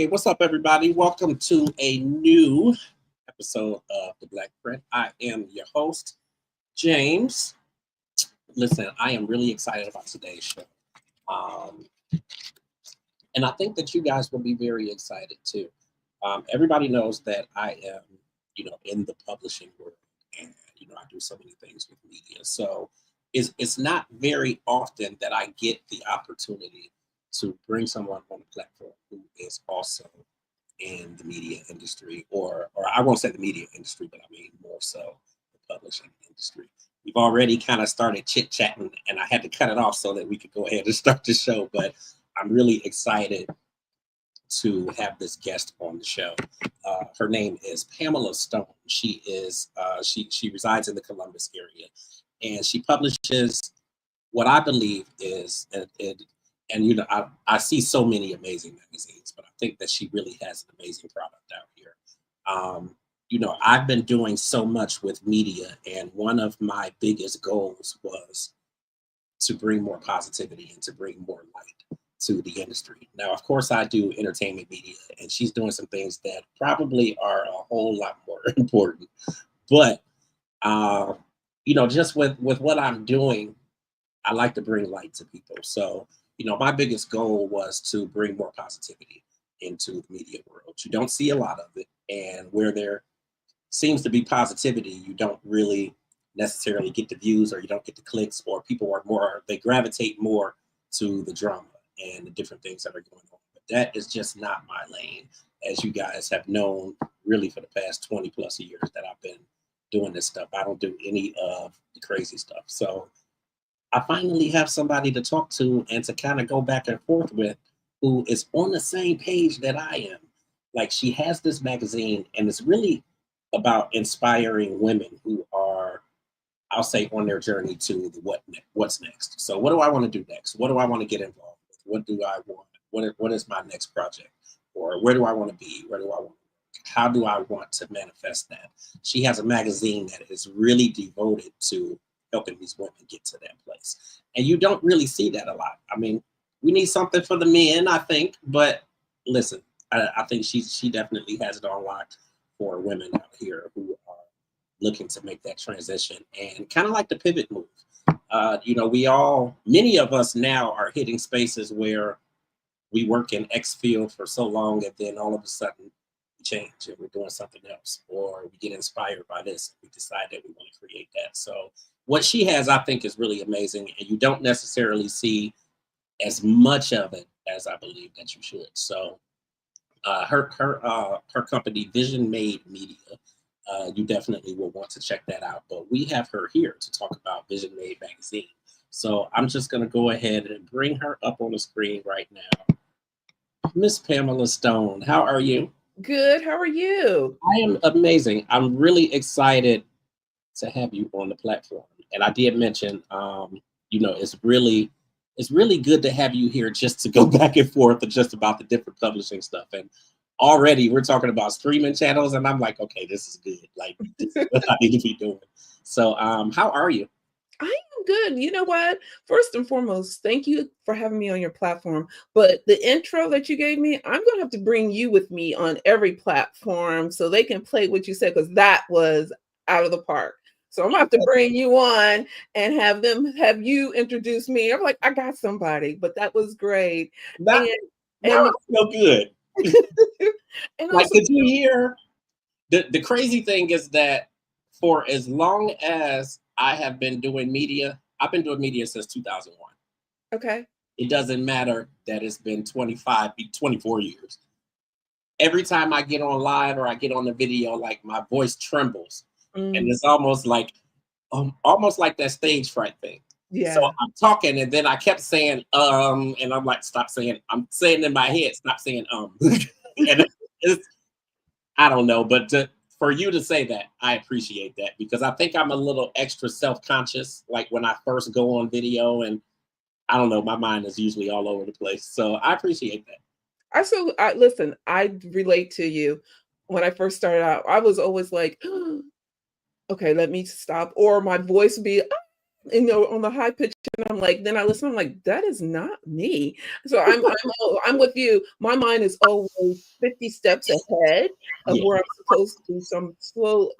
Hey, what's up, everybody? Welcome to a new episode of the Blackprint. I am your host, James. Listen, I am really excited about today's show. Um, and I think that you guys will be very excited too. Everybody knows that I am, in the publishing world and, I do so many things with media. So it's not very often that I get the opportunity to bring someone on the platform who is also in the media industry, or I won't say the media industry, but I mean more so the publishing industry. We've already kind of started chit chatting, and I had to cut it off so that we could go ahead and start the show. But I'm really excited to have this guest on the show. Her name is Pamela Stone. She is she resides in the Columbus area, and she publishes what I believe is and I see so many amazing magazines, but I think that she really has an amazing product out here. I've been doing so much with media, and one of my biggest goals was to bring more positivity and to bring more light to the industry. Now, of course, I do entertainment media, and she's doing some things that probably are a whole lot more important. But just with what I'm doing, I like to bring light to people. So, my biggest goal was to bring more positivity into the media world. You don't see a lot of it, and where there seems to be positivity, you don't really necessarily get the views, or you don't get the clicks, or people are they gravitate more to the drama and the different things that are going on. But that is just not my lane, as you guys have known really for the past 20 plus years that I've been doing this stuff. I don't do any of the crazy stuff. So I finally have somebody to talk to and to kind of go back and forth with, who is on the same page that I am. Like, she has this magazine, and it's really about inspiring women who are, I'll say, on their journey to the what's next. So what do I want to do next? What do I want to get involved with? What do I want? What is my next project? Or where do I want to be? Where do I want to work? How do I want to manifest that? She has a magazine that is really devoted to helping these women get to that place. And you don't really see that a lot. I mean, we need something for the men, I think, but listen, I think she definitely has it on lock for women out here who are looking to make that transition and kind of like the pivot move. Many of us now are hitting spaces where we work in X field for so long, and then all of a sudden we change and we're doing something else, or we get inspired by this. We decide that we want to create that. So what she has, I think, is really amazing, and you don't necessarily see as much of it as I believe that you should. So her company, Vision Made Media, you definitely will want to check that out. But we have her here to talk about Vision Made Magazine. So I'm just going to go ahead and bring her up on the screen right now. Miss Pamela Stone, how are you? Good. How are you? I am amazing. I'm really excited to have you on the platform. And I did mention, it's really good to have you here just to go back and forth and just about the different publishing stuff. And already we're talking about streaming channels, and I'm like, okay, this is good. Like, this is what I need to be doing. So, how are you? I am good. You know what? First and foremost, thank you for having me on your platform. But the intro that you gave me, I'm going to have to bring you with me on every platform so they can play what you said, because that was out of the park. So I'm going to have to bring you on and have you introduce me. I'm like, I got somebody, but that was great. Now, And now and I feel good. and Like, also, did you hear? The crazy thing is that for as long as I have been doing media, I've been doing media since 2001. okay. It doesn't matter that it's been 24 years. Every time I get on live or I get on the video, like, my voice trembles, and Mm, it's almost like that stage fright thing. So yeah. I'm talking, and then I kept saying and I'm like, stop saying. I'm saying in my head, stop saying and it's, I don't know, but for you to say that, I appreciate that, because I think I'm a little extra self-conscious, like when I first go on video, and I don't know, my mind is usually all over the place. So I appreciate that. I listen, I relate to you. When I first started out, I was always like, okay, let me stop. Or my voice would be, "Ah," on the high pitch, and I'm like, then I listen, I'm like, that is not me. So I'm with you. My mind is always 50 steps ahead of Yeah. where I'm supposed to be. So I'm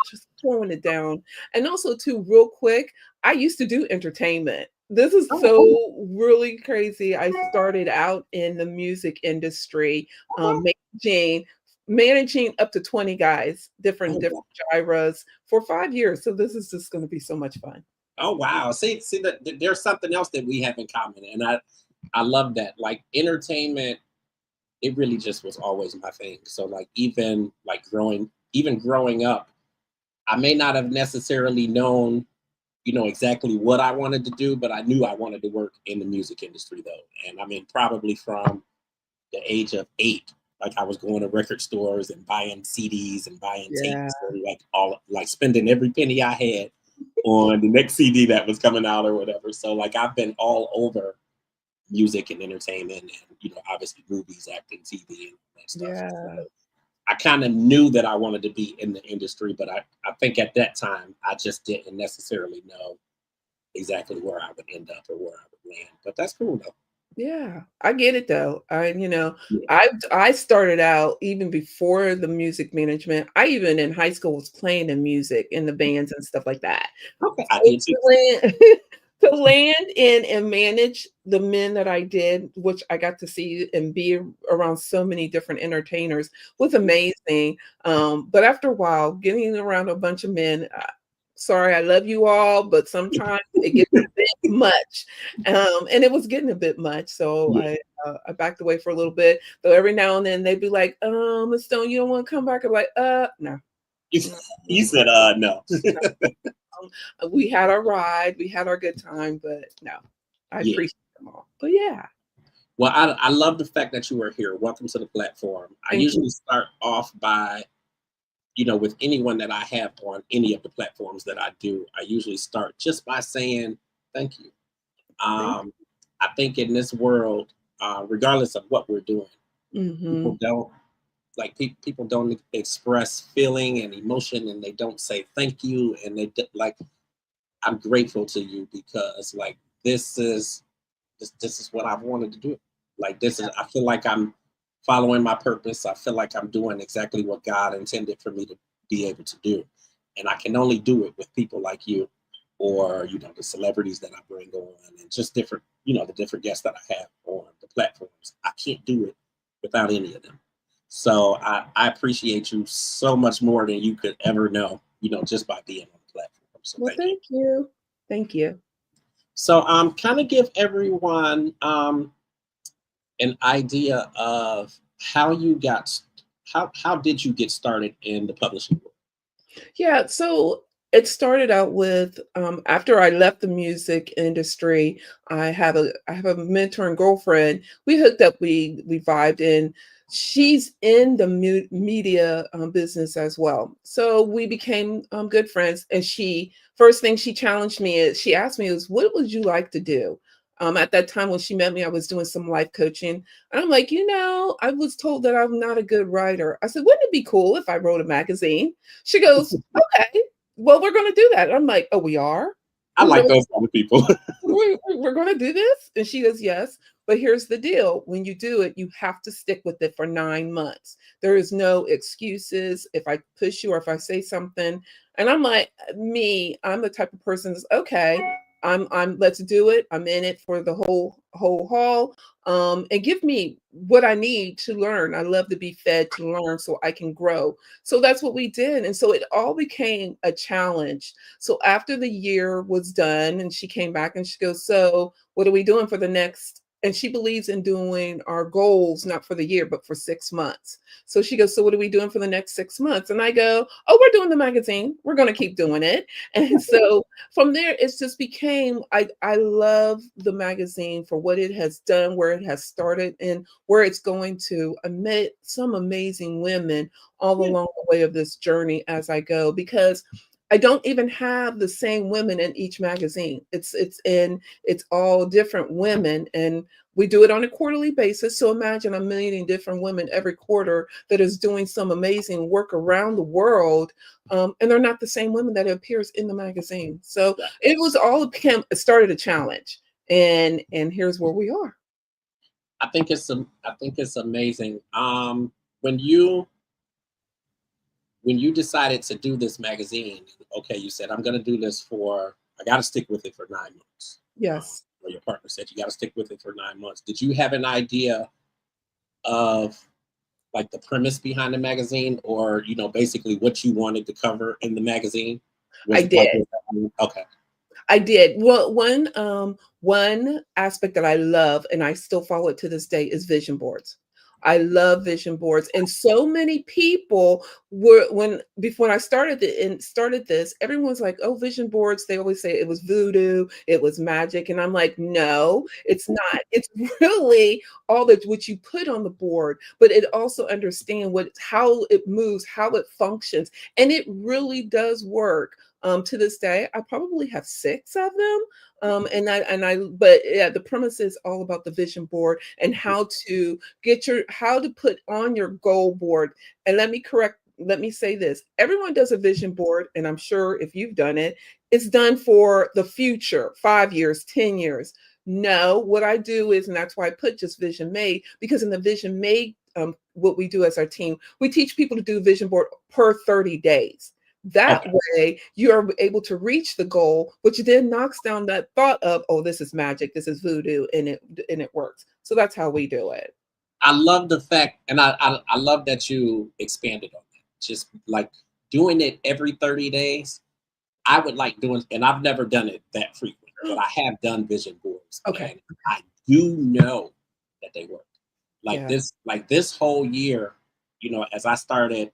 just slowing it down. And also, too, real quick, I used to do entertainment. This is Oh, so really crazy. I started out in the music industry, okay. managing managing up to 20 guys, different Oh, genres for 5 years. So this is just going to be so much fun. oh wow. See that there's something else that we have in common. And I love that. Like entertainment, it really just was always my thing. So like even growing up, I may not have necessarily known, exactly what I wanted to do, but I knew I wanted to work in the music industry though. And I mean probably from the age of 8, like I was going to record stores and buying CDs and buying Yeah. tapes and like spending every penny I had on the next CD that was coming out or whatever. So like I've been all over music and entertainment and obviously movies, acting, TV and all that stuff. Yeah. So I kind of knew that I wanted to be in the industry, but I think at that time I just didn't necessarily know exactly where I would end up or where I would land. But that's cool though. Yeah, I get it though. Yeah. I started out even before the music management. I even in high school was playing in music in the bands and stuff like that. Okay, I So did too. to land in and manage the men that I did, which I got to see and be around so many different entertainers was amazing. But after a while, getting around a bunch of men, sorry, I love you all, but sometimes it gets a bit much. And it was getting a bit much. So Yeah. I backed away for a little bit. Though every now and then they'd be like, Miss Stone, you don't want to come back? I'm like, no. You, No, you said no. we had our ride, we had our good time, but no, I Yeah. appreciate them all. But yeah, Well, I love the fact that you were here. Welcome to the platform. I thank you. usually start off by, with anyone that I have on any of the platforms that I do, I usually start just by saying thank you. Thank Um, I think in this world, regardless of what we're doing, you. people Hmm. don't people don't express feeling and emotion, and they don't say thank you, and like I'm grateful to you because like this is this is what I've wanted to do. Like this is I feel like I'm following my purpose. I feel like I'm doing exactly what God intended for me to be able to do. And I can only do it with people like you or the celebrities that I bring on and just different, the different guests that I have on the platforms. I can't do it without any of them. So I appreciate you so much more than you could ever know, just by being on the platform. So Well, thank you. thank you. Thank you. So kind of give everyone an idea of how you got how did you get started in the publishing world? Yeah, so it started out with after I left the music industry, I have a mentor and girlfriend. We hooked up, we vibed, and she's in the media business as well. So we became good friends. And she first thing she challenged me is she asked me is what would you like to do? At that time when she met me, I was doing some life coaching. And I'm like, I was told that I'm not a good writer. I said, wouldn't it be cool if I wrote a magazine? She goes, "Okay, well, we're gonna do that." I'm like, "Oh, we are? I We're like really those kind of people. we're gonna do this?" And she goes, "Yes, but here's the deal. When you do it, you have to stick with it for 9 months. There is no excuses if I push you or if I say something." And I'm like, I'm the type of person that's okay. I'm let's do it. I'm in it for the whole haul. And give me what I need to learn. I love to be fed to learn so I can grow. So that's what we did. And so it all became a challenge. So after the year was done and she came back and she goes, "So what are we doing for the next?" And she believes in doing our goals, not for the year, but for 6 months. So she goes, "So what are we doing for the next 6 months?" And I go, "Oh, we're doing the magazine. We're going to keep doing it." And so from there, it's just became, I love the magazine for what it has done, where it has started, and where it's going to. I met some amazing women all Yeah, along the way of this journey as I go because I don't even have the same women in each magazine. It's all different women, and We do it on a quarterly basis. So imagine I'm meeting different women every quarter that is doing some amazing work around the world. And they're not the same women that appears in the magazine. So Yeah. it was all it started a challenge. And here's where we are. I think it's amazing. When you when you decided to do this magazine, okay, you said I'm going to do this for. I got to stick with it for 9 months. Yes. Or your partner said you got to stick with it for 9 months. Did you have an idea of like the premise behind the magazine, or basically what you wanted to cover in the magazine? I Was like did. okay, I did. Well, one aspect that I love and I still follow it to this day is vision boards. I love vision boards, and so many people were when before I started this, everyone's like, "Oh, vision boards." They always say it was voodoo, it was magic, and I'm like, "No, it's not. It's really all that what you put on the board, but it also understand how it moves, how it functions, and it really does work." To this day, I probably have 6 of them. But yeah, the premise is all about the vision board and how to how to put on your goal board. And let me say this. Everyone does a vision board, and I'm sure if you've done it, it's done for the future, 5 years, 10 years. No, what I do is, and that's why I put just vision made, because in the vision made, what we do as our team, we teach people to do vision board per 30 days. That okay. way, you are able to reach the goal, which then knocks down that thought of, oh, this is magic, this is voodoo, and it works. So that's how we do it. I love the fact, and I love that you expanded on that. Just like doing it every 30 days. I would like doing, and I've never done it that frequent, but I have done vision boards, Okay. and I do know that they work. Yeah. Like this whole year, as I started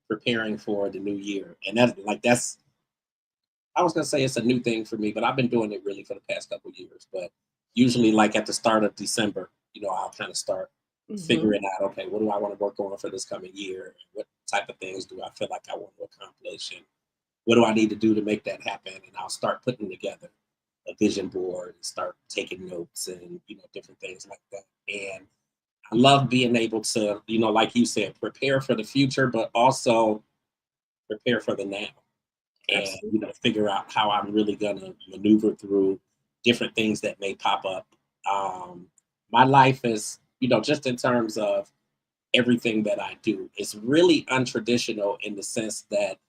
preparing for the new year, and that's I was gonna say it's a new thing for me, but I've been doing it really for the past couple of years. But usually, like at the start of December, I'll kind of start Hmm. figuring out, okay, what do I want to work on for this coming year? What type of things do I feel like I want to accomplish? And what do I need to do to make that happen? And I'll start putting together a vision board and start taking notes and different things like that. And I love being able to, like you said, prepare for the future, but also prepare for the now, and Absolutely. figure out how I'm really gonna maneuver through different things that may pop up. My life is, just in terms of everything that I do, it's really untraditional in the sense that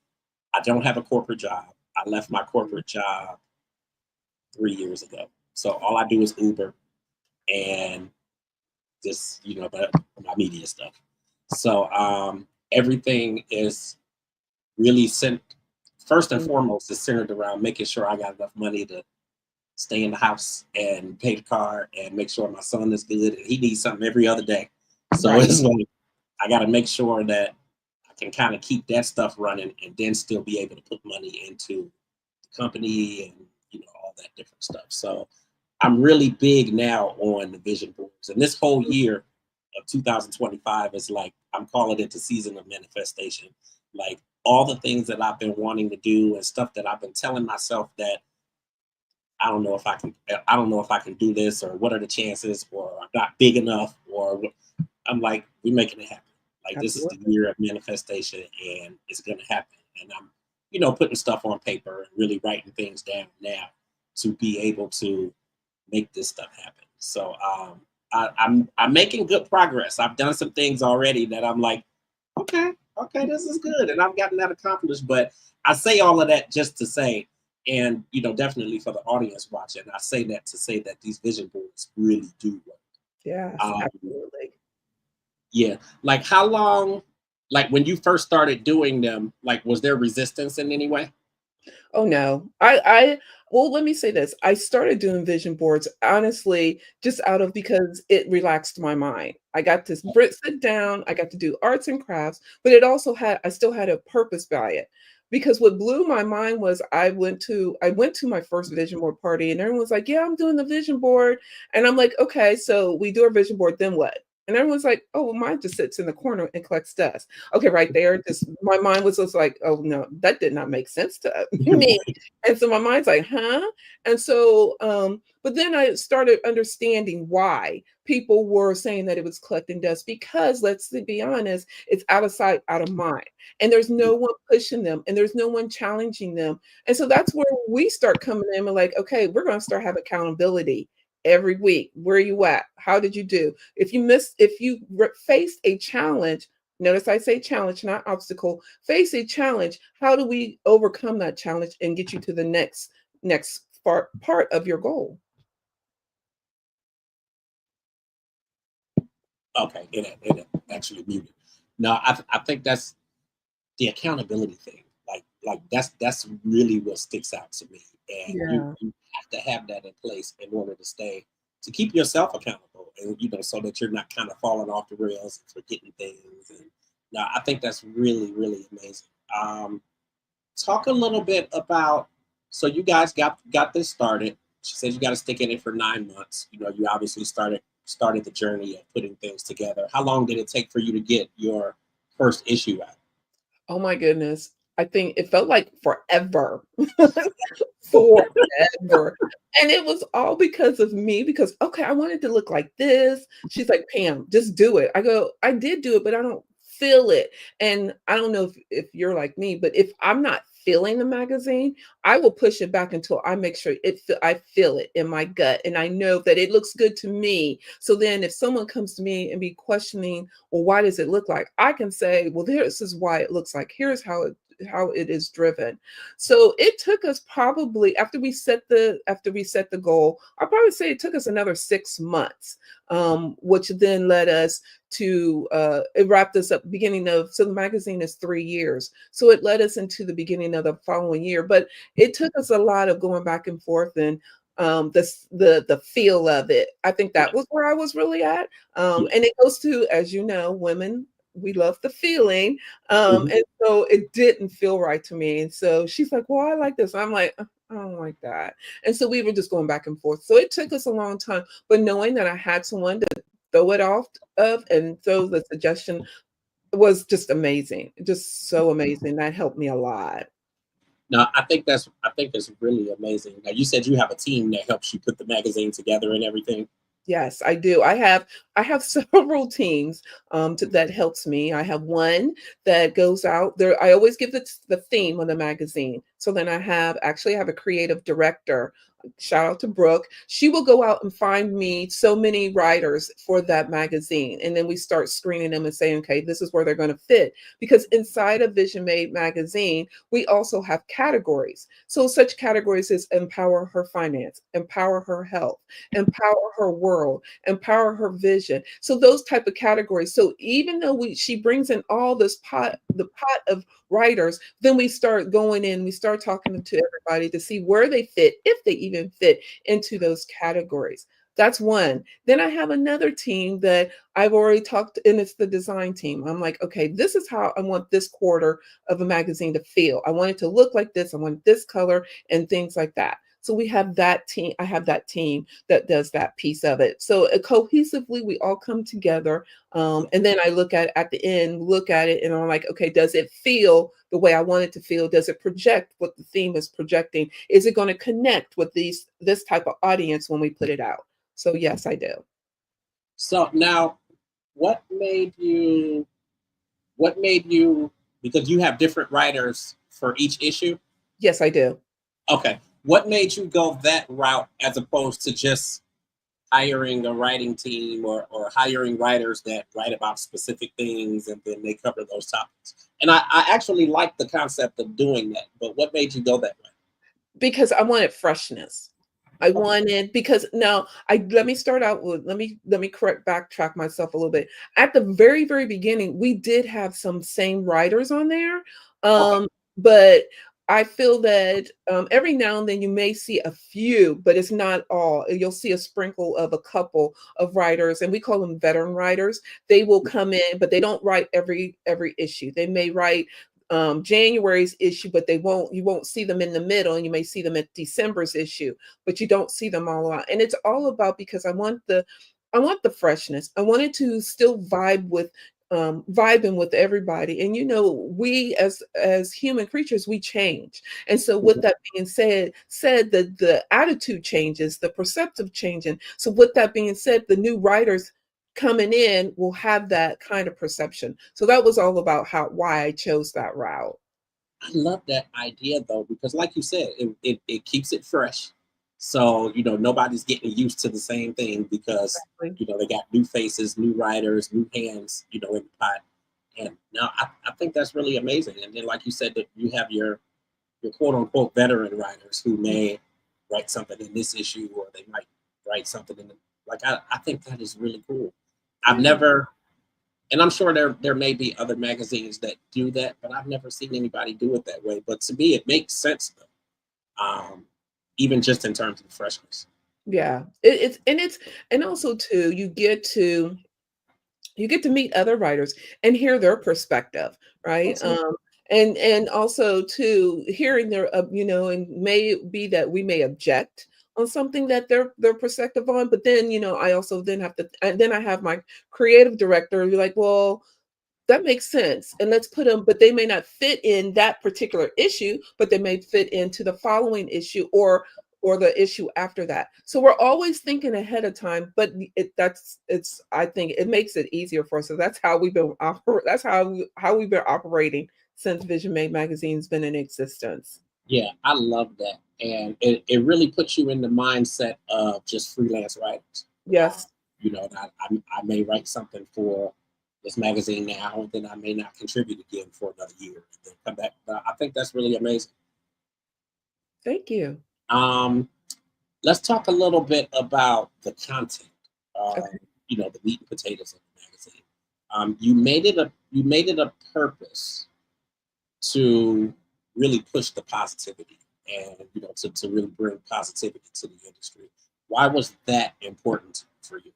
I don't have a corporate job. I left my corporate job 3 years ago. So all I do is Uber and just, but my media stuff. So everything is really sent first and Mhm. foremost is centered around making sure I got enough money to stay in the house and pay the car and make sure my son is good. And he needs something every other day. So Right. it's like I got to make sure that I can kind of keep that stuff running and then still be able to put money into the company and all that different stuff. So I'm really big now on the vision boards. And this whole year of 2025 is like I'm calling it the season of manifestation. Like all the things that I've been wanting to do and stuff that I've been telling myself that I don't know if I can do this, or what are the chances, or I'm not big enough, or I'm like, we're making it happen. Like this is the Absolutely. year of manifestation, and it's gonna happen. And I'm, putting stuff on paper and really writing things down now to be able to make this stuff happen. So I'm making good progress. I've done some things already that I'm like, okay, okay, this is good, and I've gotten that accomplished. But I say all of that just to say, and definitely for the audience watching, I say that to say that these vision boards really do work. Yes, Um, absolutely. yeah, like how long, like when you first started doing them, like was there resistance in any way? Oh no. I well, let me say this. I started doing vision boards honestly just out of because it relaxed my mind. I got to sit down, I got to do arts and crafts, but I still had a purpose by it. Because what blew my mind was I went to my first vision board party and everyone's like, "Yeah, I'm doing the vision board." And I'm like, "Okay, so we do our vision board, then what?" And everyone's like, oh, well, mine just sits in the corner and collects dust. Okay, right there, just my mind was just like, oh no, that did not make sense to me. And so my mind's like, huh? And so, but then I started understanding why people were saying that it was collecting dust because let's be honest, it's out of sight, out of mind. And there's no one pushing them and there's no one challenging them. And so that's where we start coming in and like, okay, we're going to start having accountability every week. Where are you at? How did you do? If you faced a challenge, notice I say challenge, not obstacle, face a challenge. How do we overcome that challenge and get you to the next part of your goal? Okay, it actually muted. No, I think that's the accountability thing. Like that's really what sticks out to me. And Yeah. you have to have that in place in order to stay to keep yourself accountable and so that you're not kind of falling off the rails and forgetting things. And no, I think that's really, really amazing. Um Talk a little bit about so you guys got this started. She says you got to stick in it for 9 months. You obviously started the journey of putting things together. How long did it take for you to get your first issue out? Oh my goodness. I think it felt like forever. Forever. And it was all because of me because, okay, I wanted to look like this. She's like, "Pam, just do it." I go, "I did do it, but I don't feel it." And I don't know if you're like me, but if I'm not feeling the magazine, I will push it back until I make sure I feel it in my gut and I know that it looks good to me. So then if someone comes to me and be questioning, "Well, why does it look like?" I can say, "Well, this is why it looks like. Here's how it is driven." So it took us probably after we set the goal, I'll probably say it took us another 6 months, which then led us to it wrapped us up beginning of so the magazine is 3 years. So it led us into the beginning of the following year. But it took us a lot of going back and forth and the feel of it. I think Yeah, that was where I was really at. yeah. And it goes to, as you know, women, we love the feeling. Mhm. And so it didn't feel right to me. And so she's like, "Well, I like this." I'm like, I don't like that." And so we were just going back and forth. So it took us a long time, but knowing that I had someone to throw it off of and throw the suggestion was just amazing. Just so amazing. That helped me a lot. No, I think that's really amazing. Now you said you have a team that helps you put the magazine together and everything. Yes, I do. I have several teams that helps me. I have one that goes out there. I always give the theme of the magazine. So then I have a creative director. Shout out to Brooke. She will go out and find me so many writers for that magazine. And then we start screening them and saying, okay, this is where they're going to fit. Because inside of Vision Made magazine, we also have categories. So such categories as empower her finance, empower her health, empower her world, empower her vision. So those type of categories. So even though she brings in all the pot of writers, then we start going in, we start talking to everybody to see where they fit, if they even fit into those categories. That's one. Then I have another team that I've already talked, and it's the design team. I'm like, okay, this is how I want this quarter of a magazine to feel. I want it to look like this. I want this color and things like that. So we have that team. I have that team that does that piece of it. So cohesively, we all come together. And then I at the end, look at it, and I'm like, okay, does it feel the way I want it to feel? Does it project what the theme is projecting? Is it going to connect with this type of audience when we put it out? So yes, I do. So now, what made you? What made you? Because you have different writers for each issue. Yes, I do. Okay, what made you go that route as opposed to just hiring a writing team or hiring writers that write about specific things and then they cover those topics? And I actually like the concept of doing that, but what made you go that way? Because I wanted freshness. I Okay. wanted because now I let me start out with let me correct backtrack myself a little bit. At the very, very beginning, we did have some same writers on there. Okay. But I feel that every now and then you may see a few, but it's not all. You'll see a sprinkle of a couple of writers, and we call them veteran writers. They will come in, but they don't write every issue. They may write January's issue, but you won't see them in the middle, and you may see them at December's issue, but you don't see them all out. And it's all about because I want I want the freshness. I wanted to still vibing with everybody. And we as human creatures, we change. And so with Mhm. that being said that the attitude changes, the perceptive changing. So with that being said, the new writers coming in will have that kind of perception. So that was all about why I chose that route. I love that idea though, because like you said, it keeps it fresh. So, nobody's getting used to the same thing because, Exactly. they got new faces, new writers, new hands, in the pot. And now I think that's really amazing. And then, like you said, that you have your quote unquote veteran writers who may write something in this issue or they might write something in the, like, I think that is really cool. I've Yeah. never, and I'm sure there may be other magazines that do that, but I've never seen anybody do it that way. But to me, it makes sense though, even just in terms of freshness. Yeah. And also too, you get to meet other writers and hear their perspective, right? Absolutely. And also too hearing their and may be that we may object on something that their perspective on, but then I also then have to, and then I have my creative director be like, well, that makes sense. And let's put them, but they may not fit in that particular issue, but they may fit into the following issue or the issue after that. So we're always thinking ahead of time, but it's I think it makes it easier for us. So that's how how we've been operating since Vision Made magazine's been in existence. Yeah, I love that. And it really puts you in the mindset of just freelance writers. Um, Yes. and I may write something for this magazine now, and then I may not contribute again for another year, and then come back. I think that's really amazing. Thank you. Um, let's talk a little bit about the content. Okay. The meat and potatoes of the magazine. You made it a purpose to really push the positivity and to really bring positivity to the industry. Why was that important for you?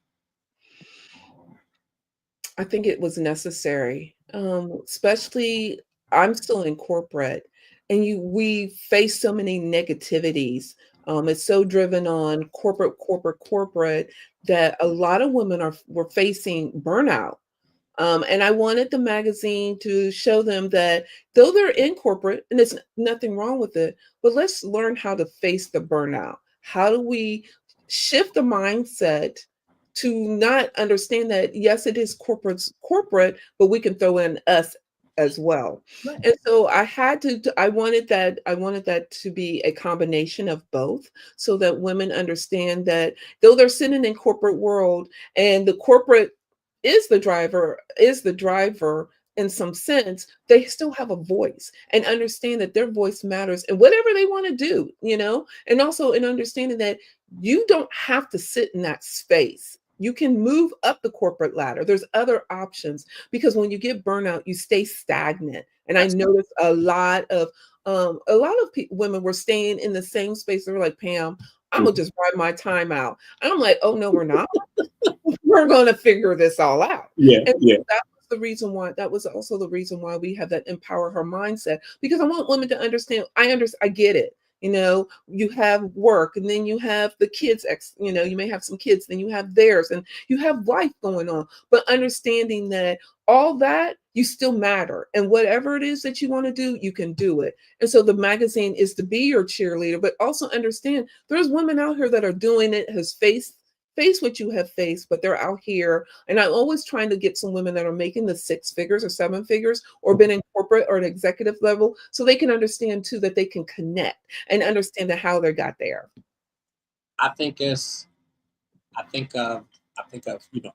I think it was necessary, especially I'm still in corporate, and we face so many negativities. It's so driven on corporate, corporate, corporate that a lot of women were facing burnout. And I wanted the magazine to show them that though they're in corporate, and there's nothing wrong with it, but let's learn how to face the burnout. How do we shift the mindset to not understand that yes, it is corporate, but we can throw in us as well. Right. And so I wanted that to be a combination of both so that women understand that though they're sitting in corporate world and the corporate is the driver in some sense, they still have a voice and understand that their voice matters and whatever they want to do. And also in understanding that you don't have to sit in that space. You can move up the corporate ladder. There's other options because when you get burnout, you stay stagnant. And I Absolutely. noticed a lot of women were staying in the same space. They were like, Pam, I'm gonna Mhm. just ride my time out. I'm like, oh no, we're not. We're going to figure this all out. Yeah, And yeah. that was also the reason why we have that empower her mindset because I want women to understand. I get it. You have work and then you have the kids, you may have some kids, then you have theirs and you have life going on. But understanding that all that you still matter and whatever it is that you want to do, you can do it. And so the magazine is to be your cheerleader, but also understand there's women out here that are doing it, has face what you have faced, but they're out here. And I'm always trying to get some women that are making the six figures or seven figures or been in corporate or an executive level so they can understand too that they can connect and understand how they got there. I think it's I think of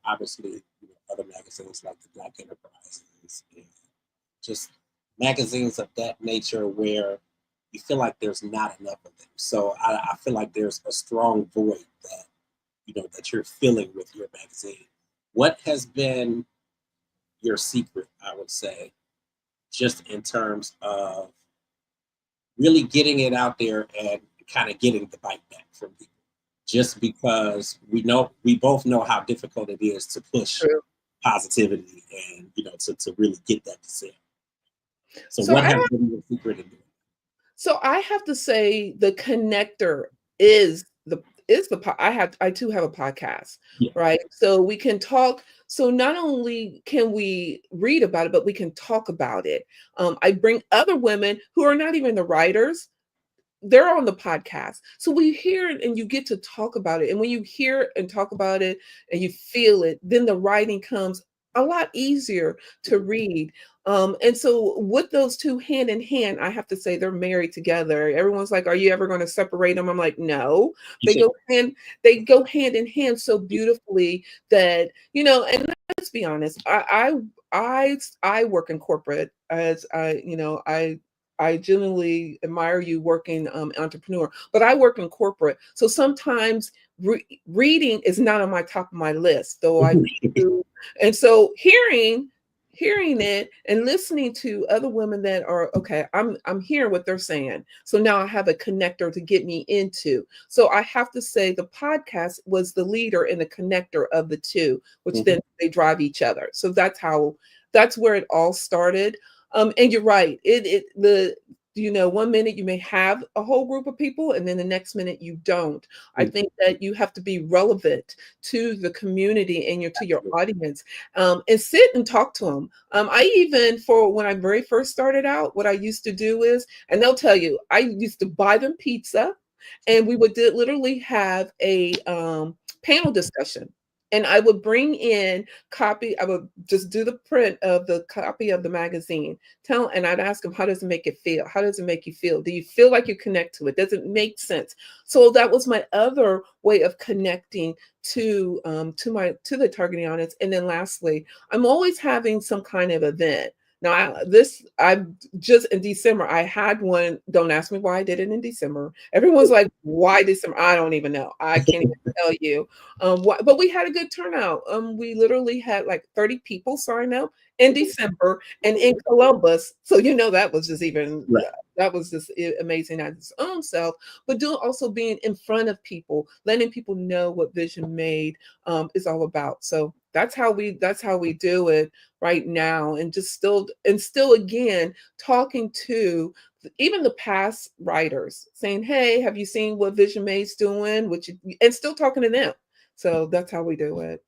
obviously other magazines like the Black Enterprise and just magazines of that nature where you feel like there's not enough of them. So I feel like there's a strong void that that you're filling with your magazine. What has been your secret, I would say, just in terms of really getting it out there and kind of getting the bite back from people? Just because we both know how difficult it is to push True. positivity and to really get that to sell. So So what I has been your secret in doing so I have to say the connector is is I too have a podcast, Yeah. right? So we can talk. So not only can we read about it, but we can talk about it. I bring other women who are not even the writers, they're on the podcast. So we hear it and you get to talk about it. And when you hear and talk about it and you feel it, then the writing comes a lot easier to read. And so with those two hand in hand, I have to say they're married together. Everyone's like, are you ever going to separate them? I'm like, no, You they said, they go hand in hand so beautifully that, and let's be honest, I work in corporate as I genuinely admire you working entrepreneur, but I work in corporate. So sometimes reading is not on my top of my list, though I do. And so hearing it and listening to other women that are okay, I'm hearing what they're saying. So now I have a connector to get me into. So I have to say the podcast was the leader and the connector of the two, which then they drive each other. So that's where it all started. And you're right. One minute you may have a whole group of people, and then the next minute you don't. I think that you have to be relevant to the community and to your audience, and sit and talk to them. I even, for when I very first started out, what I used to do is, and they'll tell you, I used to buy them pizza, and we would literally have a panel discussion. And I would bring in I would just do the print of the copy of the magazine. And I'd ask them, how does it make it feel? How does it make you feel? Do you feel like you connect to it? Does it make sense? So that was my other way of connecting to the targeting audience. And then lastly, I'm always having some kind of event. Now, I just in December, I had one. Don't ask me why I did it in December. Everyone's like, why December? I don't even know. I can't even tell you. But we had a good turnout. We literally had like 30 people sign up in December and in Columbus. So, that was just right. that was just amazing at its own self, but also being in front of people, letting people know what Vision Made is all about. So that's how we do it right now. And still again, talking to even the past writers, saying, hey, have you seen what Vision Made's doing? And still talking to them. So that's how we do it.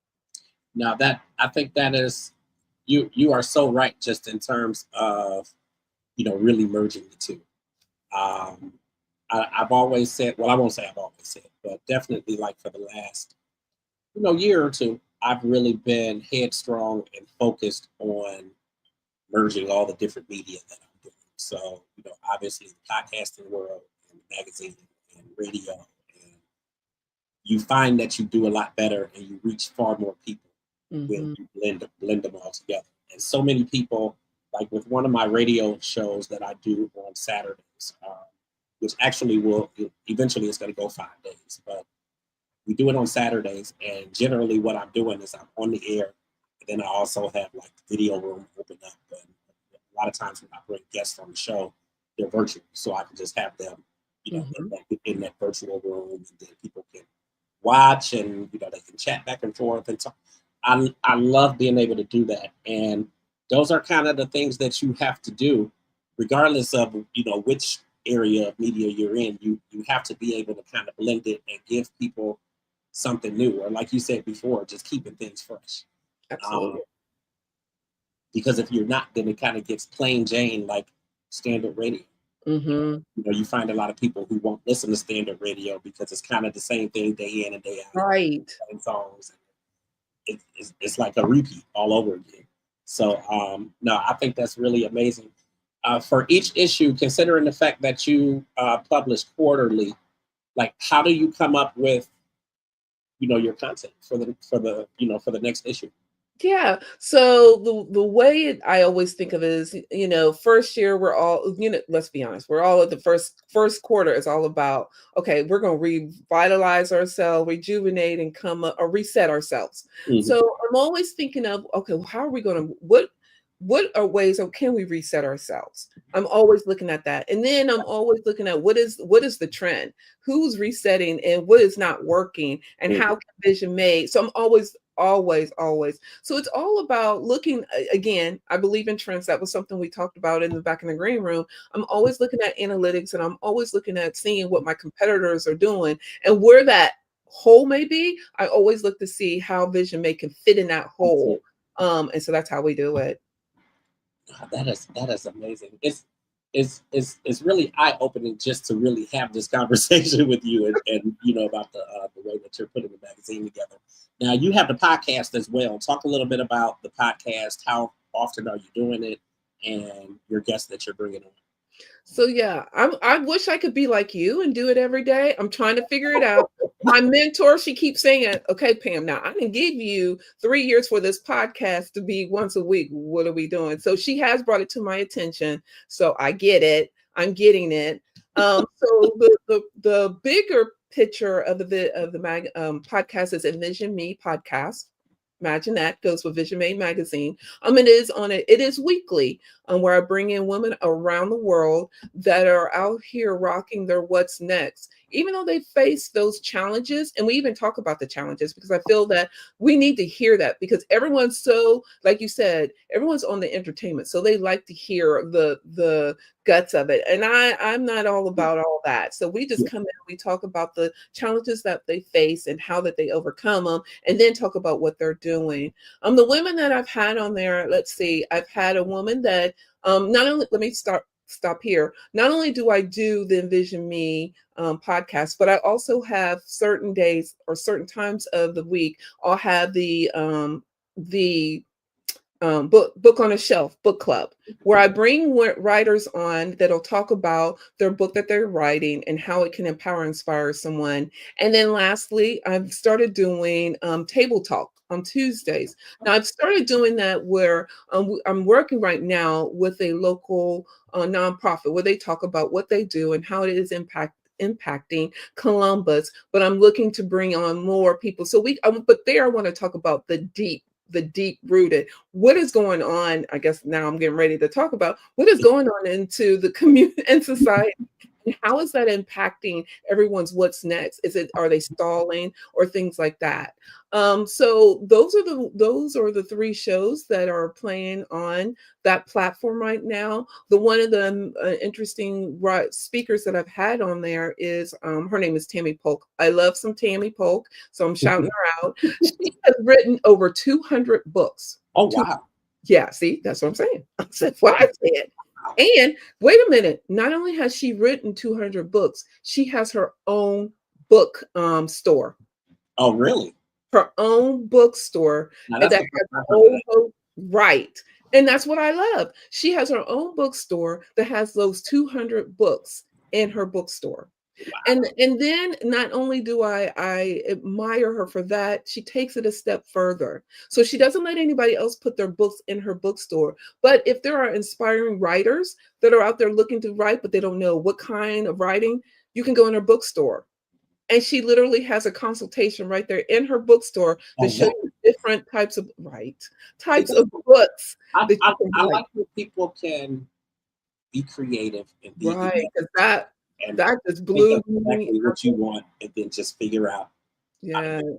Now I think that is, you are so right, just in terms of, really merging the two. I've always said, well, I won't say I've always said, but definitely like for the last, year or two, I've really been headstrong and focused on merging all the different media that I'm doing. So, obviously the podcasting world and magazine and radio, and you find that you do a lot better and you reach far more people when you blend them all together. And so many people, like with one of my radio shows that I do on Saturdays, which actually will eventually it's going to go 5 days, but we do it on Saturdays. And generally what I'm doing is I'm on the air, and then I also have like the video room open up. And a lot of times when I bring guests on the show, they're virtual, so I can just have them, in that virtual room, and then people can watch, and they can chat back and forth and talk. I love being able to do that, and those are kind of the things that you have to do, regardless of which area of media you're in. You have to be able to kind of blend it and give people something new, or like you said before, just keeping things fresh. Absolutely. Because if you're not, then it kind of gets plain Jane like standard radio. You find a lot of people who won't listen to standard radio because it's kind of the same thing day in and day out. Right. Same songs. It's like a repeat all over again. So no, I think that's really amazing. For each issue, considering the fact that you publish quarterly, like how do you come up with your content for the next issue? Yeah. So the way I always think of it is, first year we're all, let's be honest, we're all at the first quarter is all about, okay, we're going to revitalize ourselves, rejuvenate, and come up or reset ourselves. So I'm always thinking of, okay, well, how are we going to, what are ways of can we reset ourselves? I'm always looking at that. And then I'm always looking at what is the trend, who's resetting and what is not working, and how can Vision Made. So I'm always. So it's all about looking again. I believe in trends. That was something we talked about in the back in the green room. I'm always looking at analytics, and I'm always looking at seeing what my competitors are doing and where that hole may be, I always look to see how Vision May can fit in that hole. And so that's how we do it. That is amazing. It's really eye opening just to really have this conversation with you and about the way that you're putting the magazine together. Now you have the podcast as well. Talk a little bit about the podcast. How often are you doing it, and your guests that you're bringing on? So yeah, I wish I could be like you and do it every day. I'm trying to figure it out. My mentor, she keeps saying, "Okay, Pam, now I can give you 3 years for this podcast to be once a week. What are we doing?" So she has brought it to my attention. So I get it. I'm getting it. So the bigger picture of the podcast is Envision Me podcast. Imagine that goes with Vision Made magazine. It is weekly, where I bring in women around the world that are out here rocking their what's next, even though they face those challenges. And we even talk about the challenges because I feel that we need to hear that, because everyone's so, like you said, everyone's on the entertainment. So they like to hear the guts of it. And I'm not all about all that. So we just come in, we talk about the challenges that they face and how that they overcome them, and then talk about what they're doing. The women that I've had on there, let's see, I've had a woman that not only, let me stop here. Not only do I do the Envision Me podcast, but I also have certain days or certain times of the week, I'll have the book on a shelf book club, where I bring writers on that'll talk about their book that they're writing and how it can empower and inspire someone. And then lastly, I've started doing table talk on Tuesdays. Now I've started doing that where I'm working right now with a local nonprofit where they talk about what they do and how it is impacting Columbus, but I'm looking to bring on more people. So but there I want to talk about the deep rooted, what is going on. I guess now I'm getting ready to talk about what is going on into the community and society, and how is that impacting everyone's what's next. Are they stalling or things like that? So those are the three shows that are playing on that platform right now. One of the interesting speakers that I've had on there is her name is Tammy Polk. I love some Tammy Polk, so I'm shouting her out. She has written over 200 books. Oh wow! Yeah, see, that's what I'm saying. That's what I said. And wait a minute, not only has she written 200 books, she has her own book store. Oh, really? Her own bookstore that has her own book, right. And that's what I love. She has her own bookstore that has those 200 books in her bookstore. Wow. And then not only do I admire her for that, she takes it a step further. So she doesn't let anybody else put their books in her bookstore. But if there are inspiring writers that are out there looking to write, but they don't know what kind of writing, you can go in her bookstore. And she literally has a consultation right there in her bookstore to show you different types of books. I like when people can be creative and be right, because that just blew me exactly what you want, and then just figure out. Yeah. And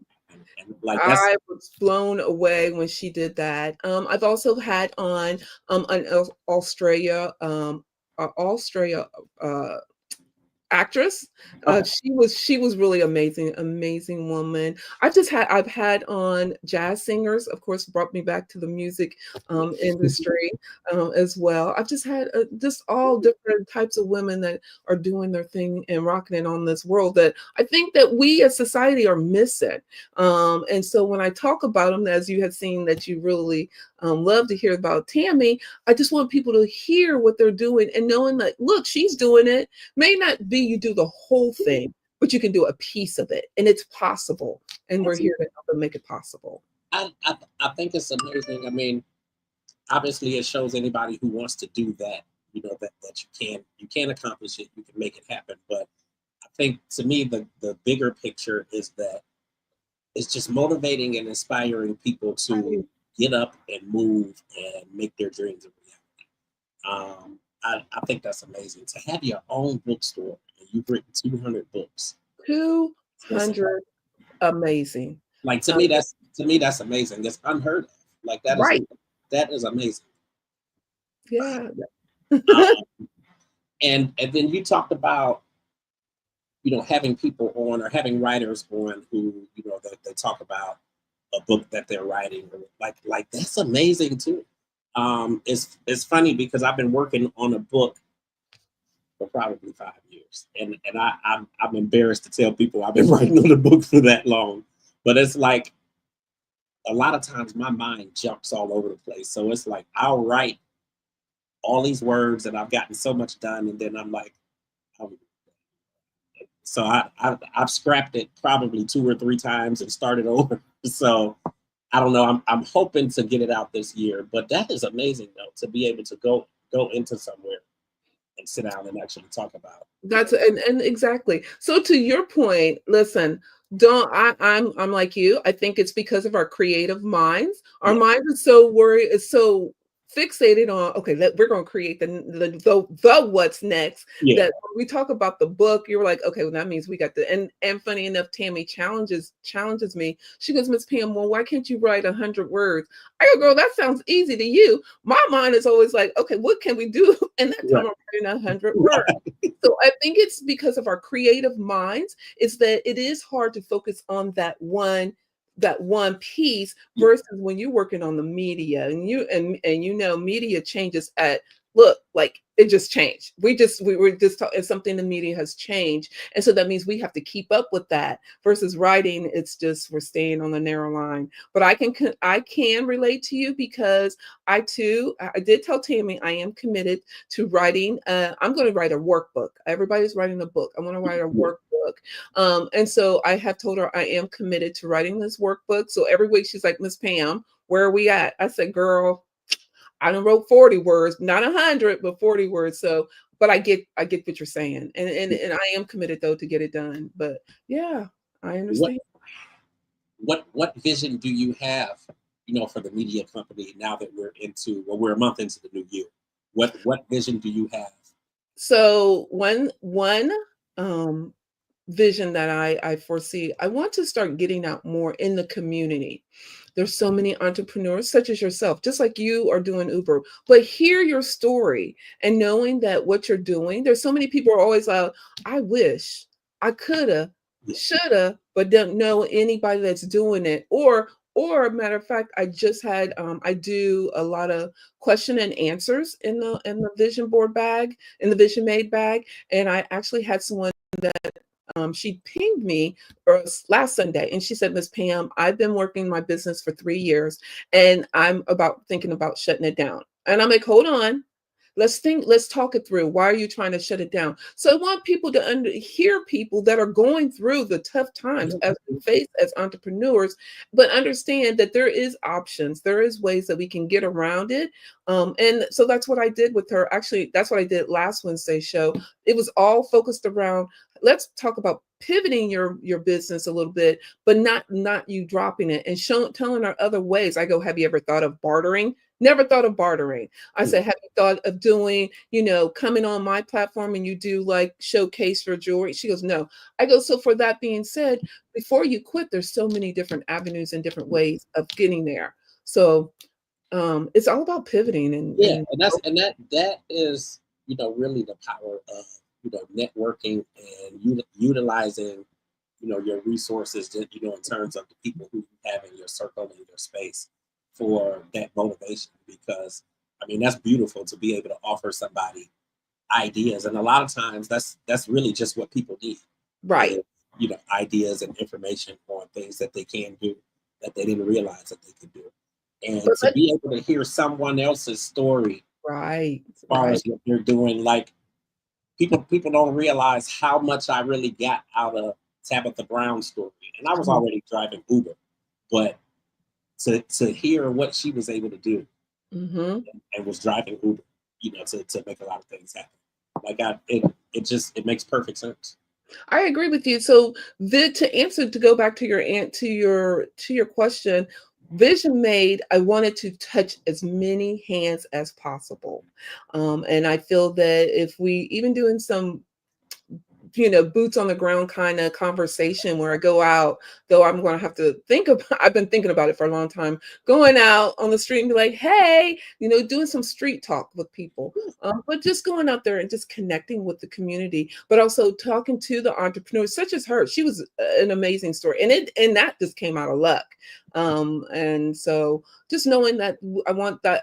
like I was blown away when she did that. I've also had on an Australia actress. She was really amazing woman. I've had on jazz singers, of course, brought me back to the music industry as well. I've just had just all different types of women that are doing their thing and rocking it on this world that I think that we as society are missing. And so when I talk about them, as you had seen that you really love to hear about Tammy, I just want people to hear what they're doing and knowing that, look, she's doing it. May not be you do the whole thing, but you can do a piece of it, and it's possible. And we're here to help them make it possible. I think it's amazing. I mean, obviously, it shows anybody who wants to do that, that you can accomplish it, you can make it happen. But I think to me, the bigger picture is that it's just motivating and inspiring people to get up and move and make their dreams a reality. I think that's amazing to have your own bookstore and you've written 200 books. 200, amazing. Like to me, that's amazing. It's unheard of. Like that right. That is amazing. Yeah. And then you talked about having people on or having writers on who, they talk about a book that they're writing, or like that's amazing too. It's funny because I've been working on a book for probably 5 years, and I'm embarrassed to tell people I've been writing on a book for that long, but it's like a lot of times my mind jumps all over the place. So it's like I'll write all these words and I've gotten so much done, and then I'm like, oh. So I've scrapped it probably 2 or 3 times and started over. So I don't know. I'm hoping to get it out this year, but that is amazing though, to be able to go into somewhere and sit down and actually talk about. That's and exactly. So to your point, listen, don't I'm like you. I think it's because of our creative minds. Our Yeah, mind is so worried, is so fixated on, okay, we're going to create the what's next, yeah, that when we talk about the book, you're like, okay, well that means we got the, and funny enough, Tammy challenges me. She goes, Miss Pam, well, why can't you write 100 words? I go, girl, that sounds easy to you. My mind is always like, okay, what can we do? And that time right, I'm writing 100 words. So I think it's because of our creative minds, is that it is hard to focus on that one piece, yeah, versus when you're working on the media, and media changes at, look, like it just changed. We were just talking, something the media has changed, and so that means we have to keep up with that. Versus writing, it's just we're staying on the narrow line. But I can relate to you, because I too, I did tell Tammy I am committed to writing. I'm going to write a workbook. Everybody's writing a book. I want to write a yeah. workbook. And so I have told her I am committed to writing this workbook. So every week she's like, Miss Pam, where are we at? I said, girl, I done wrote 40 words, not 100, but 40 words. So, but I get what you're saying. And I am committed though to get it done. But yeah, I What understand. what vision do you have, for the media company now that we're a month into the new year? What vision do you have? So one um vision that I foresee, I want to start getting out more in the community. There's so many entrepreneurs such as yourself, just like you are doing Uber, but hear your story and knowing that what you're doing, there's so many people are always like, I wish I coulda, Yeah, shoulda, but don't know anybody that's doing it. Or matter of fact, I just had I do a lot of question and answers in the vision board bag, in the vision made bag. And I actually had someone that she pinged me last Sunday, and she said, Miss Pam, I've been working my business for 3 years, and I'm about thinking about shutting it down. And I'm like, hold on. Let's talk it through. Why are you trying to shut it down? So I want people to hear people that are going through the tough times as we face as entrepreneurs, but understand that there is options. There is ways that we can get around it. And so that's what I did with her. Actually, that's what I did last Wednesday's show. It was all focused around, let's talk about pivoting your business a little bit, but not you dropping it, and telling her other ways. I go, have you ever thought of bartering? Never thought of bartering. I yeah, said, have you thought of doing, coming on my platform and you do like showcase your jewelry? She goes, no. I go, so for that being said, before you quit, there's so many different avenues and different ways of getting there. So it's all about pivoting yeah. and And that is, really the power of, networking and utilizing, your resources, that, in terms of the people who you have in your circle and your space for that motivation. Because I mean, that's beautiful to be able to offer somebody ideas, and a lot of times that's really just what people need right. is, ideas and information on things that they can do that they didn't realize that they could do. And But to be able to hear someone else's story right, as far right. as what they're doing, like people don't realize how much I really got out of Tabitha Brown's story. And I was Come on. already driving Uber, but to hear what she was able to do Mhm. and was driving Uber, to make a lot of things happen. Like it makes perfect sense. I agree with you. So to go back to your to your question, vision made, I wanted to touch as many hands as possible. And I feel that if we even doing some boots on the ground kind of conversation where I go out, though I'm going to have to think about, I've been thinking about it for a long time, going out on the street and be like, hey, doing some street talk with people. But just going out there and just connecting with the community, but also talking to the entrepreneurs such as her. She was an amazing story. And that just came out of luck. And so just knowing that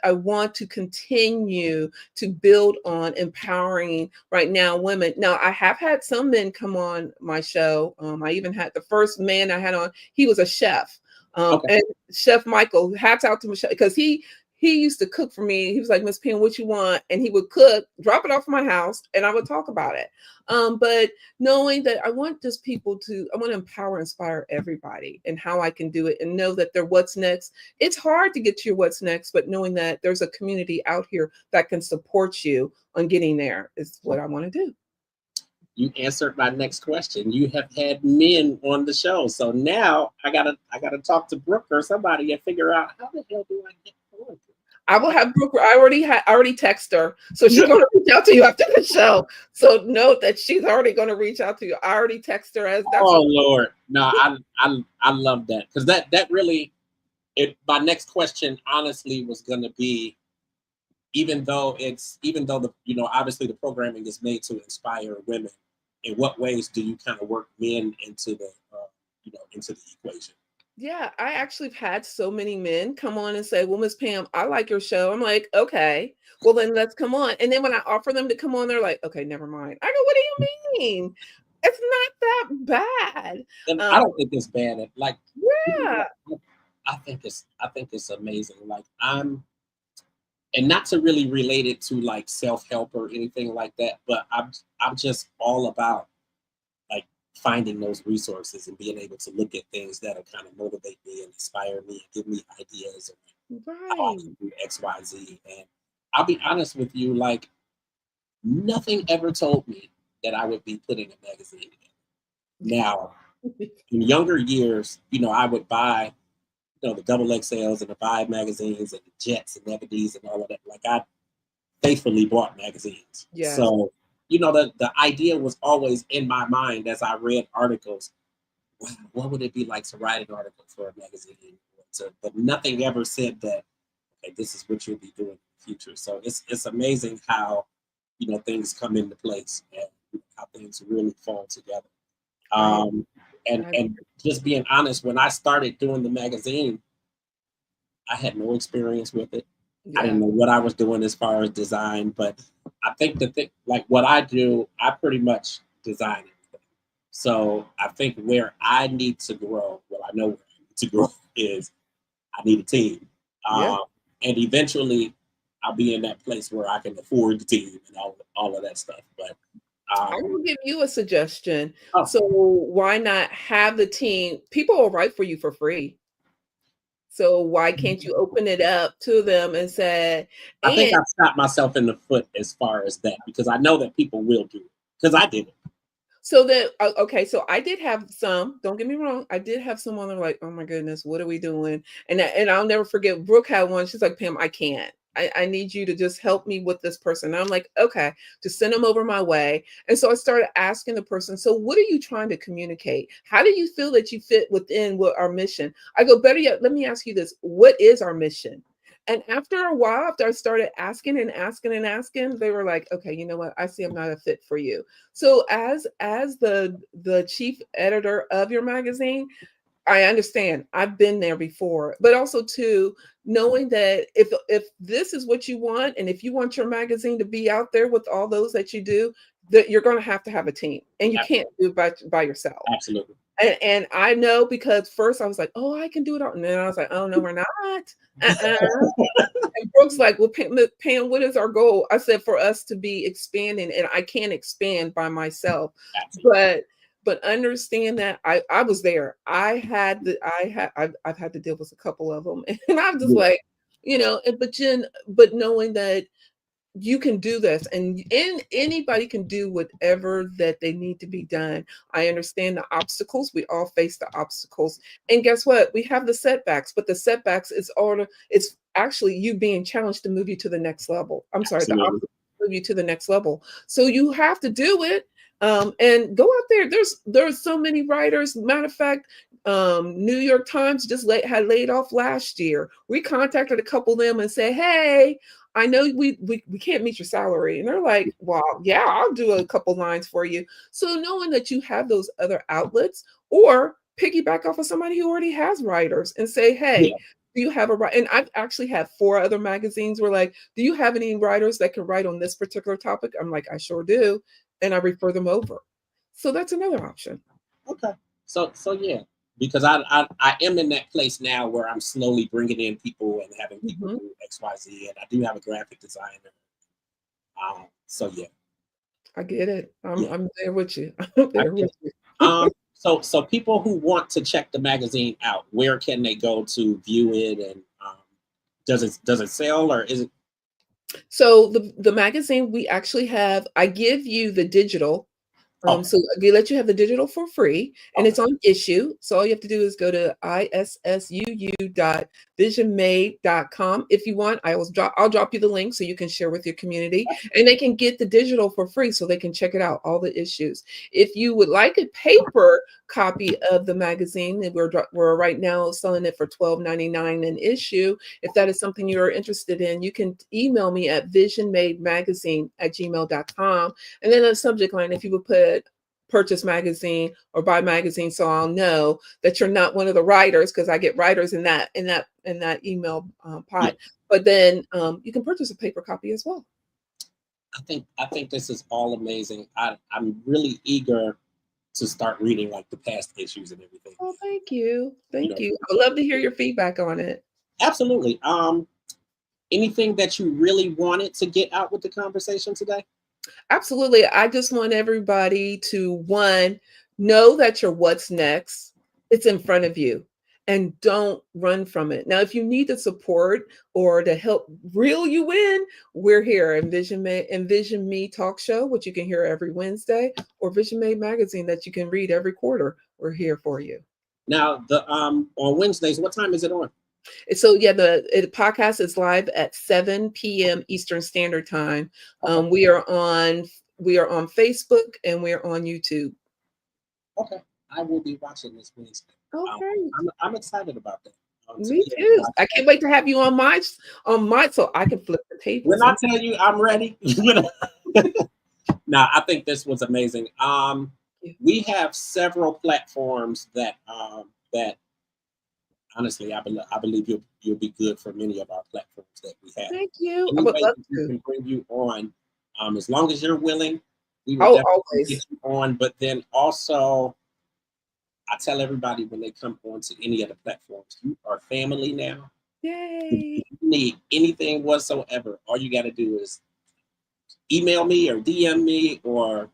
I want to continue to build on empowering right now women. Now I have had some men come on my show. I even had the first man I had on, he was a chef. Okay. And Chef Michael, hats out to Michelle, because he used to cook for me. He was like, Miss Pam, what you want? And he would cook, drop it off my house, and I would talk about it. But knowing that I want to empower, inspire everybody and how I can do it, and know that they're what's next. It's hard to get to your what's next, but knowing that there's a community out here that can support you on getting there is what I want to do. You answered my next question. You have had men on the show, so now I gotta talk to Brooke or somebody and figure out how the hell do I get on. I will have Brooke. I already text her, so she's going to reach out to you after the show. So note that she's already going to reach out to you. I already text her as. Oh Lord, no, I love that, because that really, my next question honestly was going to be, even though the obviously the programming is made to inspire women, in what ways do you kind of work men into the into the equation? Yeah, I actually have had so many men come on and say, well, Miss Pam, I like your show. I'm like, okay, well, then let's come on. And then when I offer them to come on, they're like, okay, never mind. I go, what do you mean? It's not that bad. And I don't think it's bad. Like, yeah, I think it's amazing. Like, and not to really relate it to like self-help or anything like that, but I'm just all about like finding those resources and being able to look at things that'll kind of motivate me and inspire me and give me ideas of how I can do X, Y, Z. And I'll be honest with you, like, nothing ever told me that I would be putting a magazine together. Now, in younger years, I would buy, the double XLs and the Vibe magazines and the Jets and Ebonies and all of that. Like, I faithfully bought magazines. Yeah. So, the idea was always in my mind as I read articles. Wow, what would it be like to write an article for a magazine? But nothing ever said that, okay, this is what you'll be doing in the future. So it's amazing how, things come into place and how things really fall together. And just being honest, when I started doing the magazine, I had no experience with it. Yeah. I didn't know what I was doing as far as design, but I think like what I do, I pretty much design it. So I think where I need to grow, I know where I need to grow is I need a team. And eventually I'll be in that place where I can afford the team and all of that stuff. But I'm going to give you a suggestion. Oh. So why not have the team? People will write for you for free. So why can't you open it up to them and say? I think I've shot myself in the foot as far as that, because I know that people will do it, because I did it. So that, okay, so I did have some, don't get me wrong, I did have someone that were like, oh my goodness, what are we doing? And I'll never forget, Brooke had one, she's like, Pam, I can't. I need you to just help me with this person. And I'm like, okay, just send them over my way. And so I started asking the person, so what are you trying to communicate? How do you feel that you fit within what our mission? I go, better yet, let me ask you this. What is our mission? And after a while, after I started asking and asking and asking, they were like, okay, you know what? I see I'm not a fit for you. So as the chief editor of your magazine, I understand. I've been there before, but also too, knowing that if this is what you want, and if you want your magazine to be out there with all those that you do, that you're going to have a team, and you can't do it by yourself. Absolutely. And I know, because first I was like, oh, I can do it all. And then I was like, oh, no, we're not. And Brooke's like, well, Pam, what is our goal? I said, for us to be expanding, and I can't expand by myself. Absolutely. But understand that I was there. I've had to deal with a couple of them. And I'm just like, but knowing that you can do this, and anybody can do whatever that they need to be done. I understand the obstacles. We all face the obstacles. And guess what? We have the setbacks, but the setbacks it's actually you being challenged to move you to the next level. I'm sorry, the obstacles move you to the next level. So you have to do it. And go out there. There's so many writers. Matter of fact, New York Times just had laid off last year. We contacted a couple of them and said, hey, I know we can't meet your salary. And they're like, well, yeah, I'll do a couple lines for you. So knowing that you have those other outlets, or piggyback off of somebody who already has writers and say, hey, Yeah. do you have a writer? And I've actually had 4 other magazines where like, do you have any writers that can write on this particular topic? I'm like, I sure do. And I refer them over. So that's another option. Okay. So yeah, because I am in that place now where I'm slowly bringing in people and having people Mhm. do X, Y, Z, and I do have a graphic designer. So yeah, I get it. yeah, I'm there with you. I'm I there get with it. you. So people who want to check the magazine out, where can they go to view it, and does it sell, or is it? So the magazine we actually have, I give you the digital. Okay, So they let you have the digital for free, and okay, it's on issue. So all you have to do is go to issuu.visionmade.com. If you want, I'll drop you the link so you can share with your community, and they can get the digital for free so they can check it out, all the issues. If you would like a paper copy of the magazine, and we're right now selling it for $12.99 an issue. If that is something you're interested in, you can email me at visionmademagazine@gmail.com. And then a subject line, if you would put purchase magazine or buy magazine, so I'll know that you're not one of the writers, because I get writers in that email yeah. pot. But then you can purchase a paper copy as well. I think this is all amazing. I'm really eager to start reading like the past issues and everything. Oh, thank you. You Thank know, you. I would love to hear your feedback on it. absolutely. Anything that you really wanted to get out with the conversation today? Absolutely. I just want everybody to, one, know that your what's next, it's in front of you, and don't run from it. Now, if you need the support or to help reel you in, we're here. Envision Me Talk Show, which you can hear every Wednesday, or Vision Made Magazine that you can read every quarter. We're here for you. Now, the on Wednesdays, what time is it on? So yeah, the podcast is live at 7 p.m. Eastern Standard Time. Okay, We are on Facebook, and we're on YouTube. okay. I will be watching this Wednesday. Um, Okay. I'm excited about that. To Me be able to too. watch I that. can't wait to have you on my so I can flip the When tables. I tell you I'm ready, now I think this was amazing. We have several platforms that honestly I believe you'll be good for many of our platforms that we have. Thank you. I Any would way love that we to. can bring you on, as long as you're willing, we will Oh, definitely get always. you on. But then also, I tell everybody when they come onto any of the platforms, you are family now. If Yay. you need anything whatsoever, all you got to do is email me or DM me, or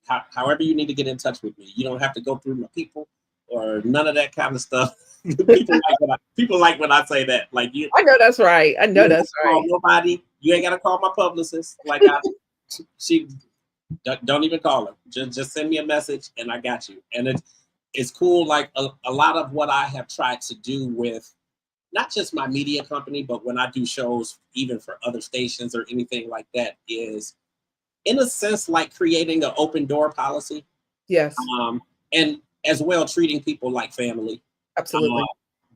however you need to get in touch with me. You don't have to go through my people or none of that kind of stuff. people like when I say that. Like I know that's right. I you know ain't got that's to call right. nobody. You ain't got to call my publicist. She don't even call her. Just send me a message and I got you. And it's cool. Like a lot of what I have tried to do with not just my media company, but when I do shows, even for other stations or anything like that, is in a sense like creating an open door policy, Yes, um, and as well treating people like family. Uh, absolutely.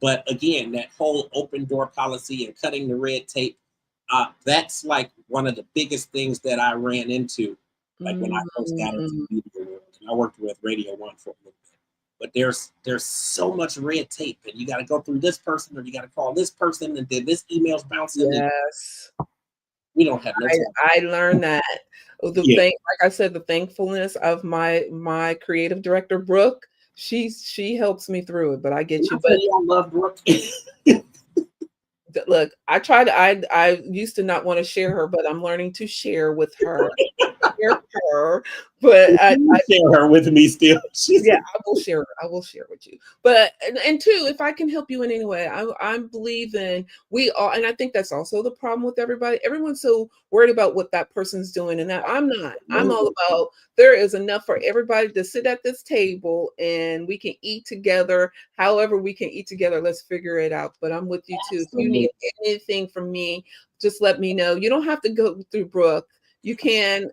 but again, that whole open door policy and cutting the red tape, that's like one of the biggest things that I ran into, like when I first got into the Mm, media world. And I worked with Radio One for a little bit. But there's so much red tape, and you got to go through this person, or you got to call this person, and then this email's bouncing, and yes. we don't have no I time. I learned that. Yeah, Like I said, the thankfulness of my creative director, Brooke. She helps me through it, but I when get I you. tell But you I love Brooke, look, I used to not want to share her, but I'm learning to share with her. Share her, but you share her with me still. She's yeah, I will share. I will share with you. But and two, if I can help you in any way, I believe in we all, and I think that's also the problem with everybody. Everyone's so worried about what that person's doing, and that I'm not. I'm all absolutely. about there is enough for everybody to sit at this table, and we can eat together. However, we can eat together. Let's figure it out. But I'm with you too. If you need anything from me, just let me know. You don't have to go through Brooke. You can.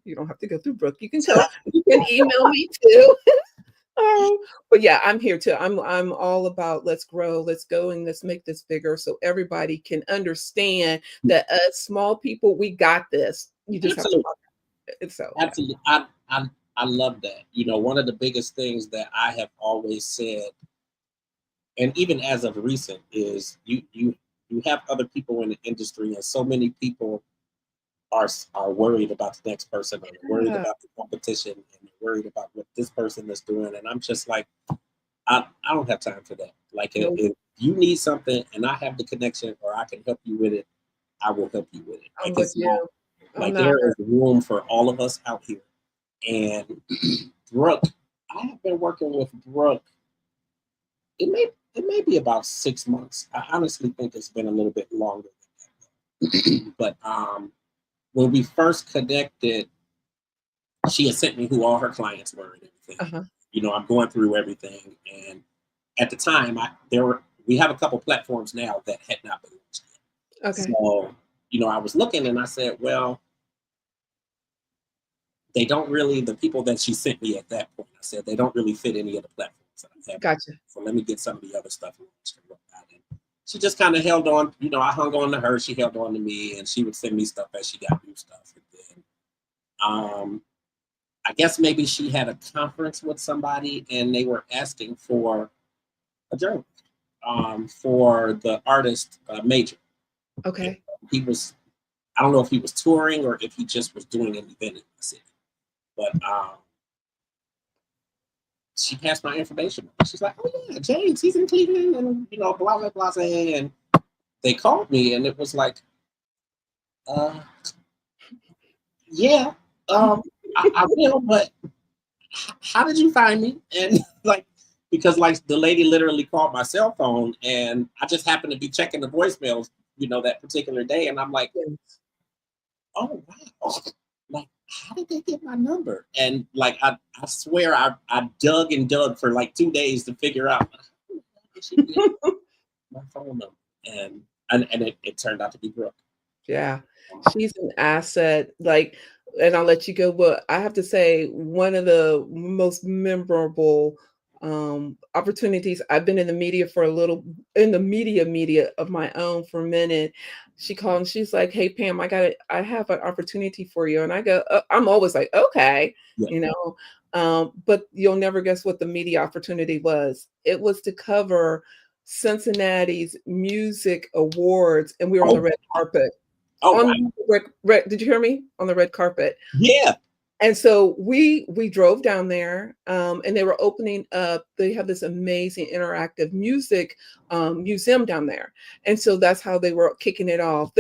You don't have to go through Brooke. You can tell. You can email me too. But yeah, I'm here too. I'm all about let's grow, let's go, and let's make this bigger so everybody can understand that us small people, we got this. You just have to Absolutely. talk. It's so yeah. Absolutely. I love that. One of the biggest things that I have always said, and even as of recent, is you have other people in the industry, and so many people are worried about the next person, or they're worried Yeah. about the competition, and they're worried about what this person is doing. And I'm just like, I don't have time for that. Like, No, if you need something and I have the connection or I can help you with it, I will help you with it. I'm Like, with it's not you. I'm like not there is room for all of us out here. And Brooke, I have been working with Brooke. It may be about 6 months. I honestly think it's been a little bit longer than that. But when we first connected, she had sent me who all her clients were and everything. uh-huh. I'm going through everything, and at the time, we have a couple platforms now that had not been launched yet. Okay. So, I was looking and I said, well, they don't really, the people that she sent me at that point, I said, they don't really fit any of the platforms that I have. Gotcha. So let me get some of the other stuff launched and whatnot. And she just kind of held on, I hung on to her, she held on to me, and she would send me stuff as she got new stuff. And then, I guess maybe she had a conference with somebody and they were asking for a journal for the artist Major. Okay. He was, I don't know if he was touring or if he just was doing an event in the city. But she passed my information. She's like, oh yeah, James, he's in Cleveland, and blah blah blah. And they called me, and it was like, yeah, I will, but how did you find me? And like, because like the lady literally called my cell phone, and I just happened to be checking the voicemails, that particular day, and I'm like, oh wow, like how did they get my number? And like I swear I dug and dug for like 2 days to figure out how did she get my phone number, and it turned out to be Brooke. Yeah, she's an asset, like, and I'll let you go, but I have to say one of the most memorable, opportunities I've been in the media for a little in the media of my own for a minute. She called and she's like, "Hey, Pam, I have an opportunity for you." And I go, I'm always like, "Okay," Yeah. But you'll never guess what the media opportunity was. It was to cover Cincinnati's music awards, and we were on the Oh, red carpet. oh On wow. the red did you hear me? On the red carpet. Yeah. And so we drove down there, and they were opening up they have this amazing interactive music, museum down there, and so that's how they were kicking it off.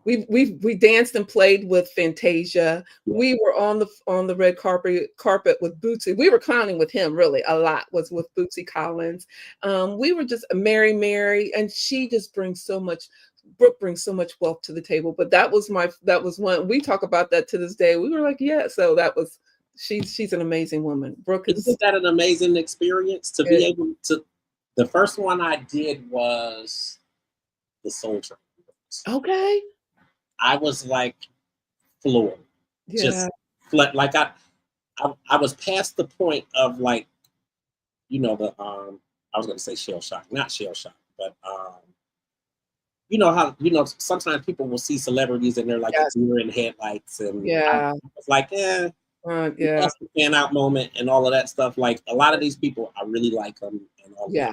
We danced and played with Fantasia. Yeah. We were on the red carpet with Bootsy. We were clowning with him really a lot, was with Bootsy Collins. We were just Mary, and she just brings so much Brooke brings so much wealth to the table. But that was one we talk about that to this day. We were like, yeah, so that was she's an amazing woman. Brooke is Isn't that an amazing experience to be it, able to? The first one I did was the Soul Train. okay. I was like floored, Yeah. just like I was past the point of like the I was going to say shell shock, not shell shock, but how sometimes people will see celebrities and they're like a Yes. deer in headlights, and I Yeah. was like, Yeah. that's the fan out moment and all of that stuff. Like a lot of these people, I really like them Yeah.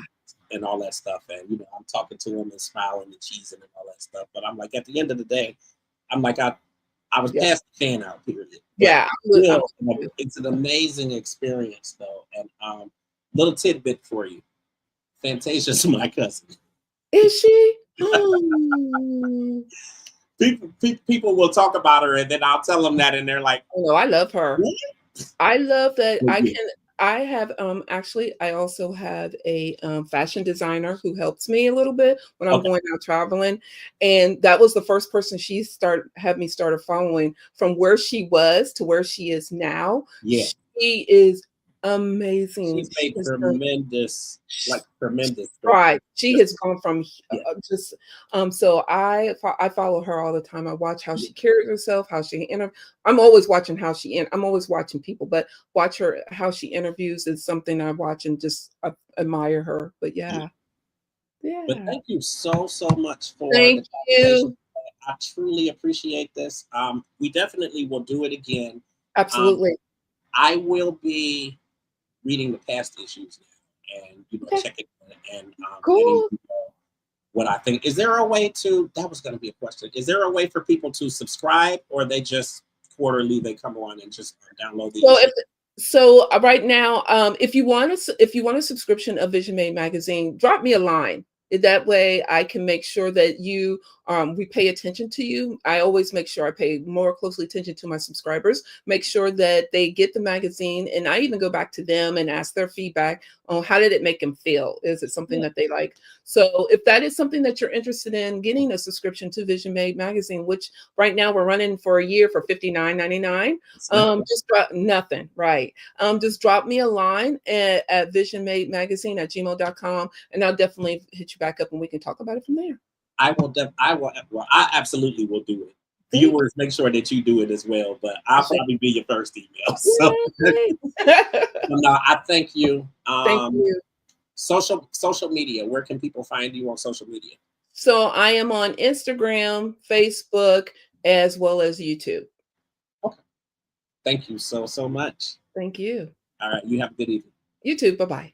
and all that stuff. And I'm talking to them and smiling and cheesing and all that stuff. But I'm like, at the end of the day, I'm like, I was Yeah. past the fan out period. But Yeah. still, it's an amazing experience though. And little tidbit for you: Fantasia's my cousin. Is she? Oh, People will talk about her, and then I'll tell them that, and they're like, no, I love her. "What?" I love that But yeah, I have actually I also have a fashion designer who helps me a little bit when I'm okay, going out traveling. And that was the first person she had me started following from where she was to where she is now. yeah, She is amazing. She's She made has done tremendous, like tremendous right. She just has gone from yeah, just so I follow her all the time. I watch how yeah, she carries herself, how she I'm always watching how I'm always watching people, but watch her how she interviews is something I watch and just admire her. But yeah. yeah, But yeah. thank you so, so much for the Thank conversation. you. I truly appreciate this. We definitely will do it again. Um, Absolutely. I will be reading the past issues now and Okay. checking and letting Cool. you know what I think. Is there a way to? That was going to be a question. Is there a way for people to subscribe, or they just quarterly they come on and just download the So issue? if right now, if you want a subscription of Vision Made magazine, drop me a line. That way I can make sure that we pay attention to you. I always make sure I pay more closely attention to my subscribers, make sure that they get the magazine, and I even go back to them and ask their feedback on how did it make them feel? Is it something Yeah, that they like? So if that is something that you're interested in getting a subscription to Vision Made magazine, which right now we're running for a year for $59.99. it's nothing. Just drop nothing, right. Just drop me a line at visionmademagazine@gmail.com, and I'll definitely hit you back up and we can talk about it from there. I will. I will. Well, I absolutely will do it. Thank Viewers, make sure that you do it as well. But I'll you. probably be your first email. So, Yay. no, I thank you. Thank you. Social media. Where can people find you on social media? So I am on Instagram, Facebook, as well as YouTube. Okay. Thank you so much. Thank you. All right. You have a good evening. You too. Bye-bye.